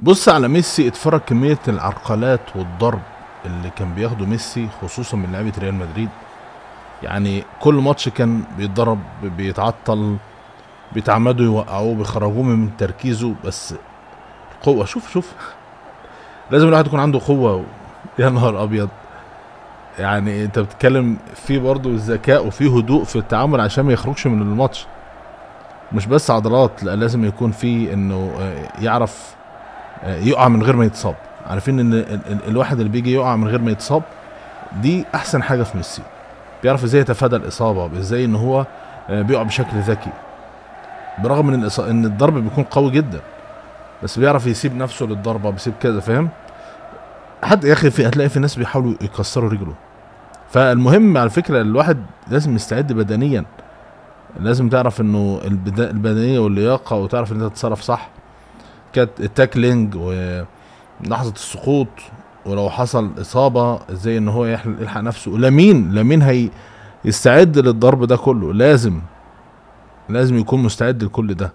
بص على ميسي، اتفرج كمية العرقلات والضرب اللي كان بياخده ميسي خصوصا من لعيبة ريال مدريد. يعني كل ماتش كان بيتضرب، بيتعطل، بيتعمدوا يوقعوه، بيخرجوه من تركيزه. بس قوة، شوف لازم الواحد يكون عنده قوة. يا نهار ابيض. يعني انت بتتكلم في برضه الذكاء وفي هدوء في التعامل عشان ما يخرجش من الماتش. مش بس عضلات، لا، لازم يكون في انه يعرف يقع من غير ما يتصاب. عارفين ان الواحد اللي بيجي يقع من غير ما يتصاب دي احسن حاجة في ميسي. بيعرف ازاي يتفادى الاصابة، ازاي ان هو بيقع بشكل ذكي، برغم ان ان الضرب بيكون قوي جدا، بس بيعرف يسيب نفسه للضربة، بيسيب كذا، فاهم؟ حد يا اخي هتلاقي في ناس بيحاولوا يكسروا رجله. فالمهم على فكرة الواحد لازم يستعد بدنيا. لازم تعرف انه البدنية واللياقة، وتعرف ان انت تتصرف صح. كانت التاكلينج ولحظة السقوط، ولو حصل اصابة ازاي ان هو يلحق نفسه. لامين هي يستعد للضرب ده كله. لازم يكون مستعد لكل ده.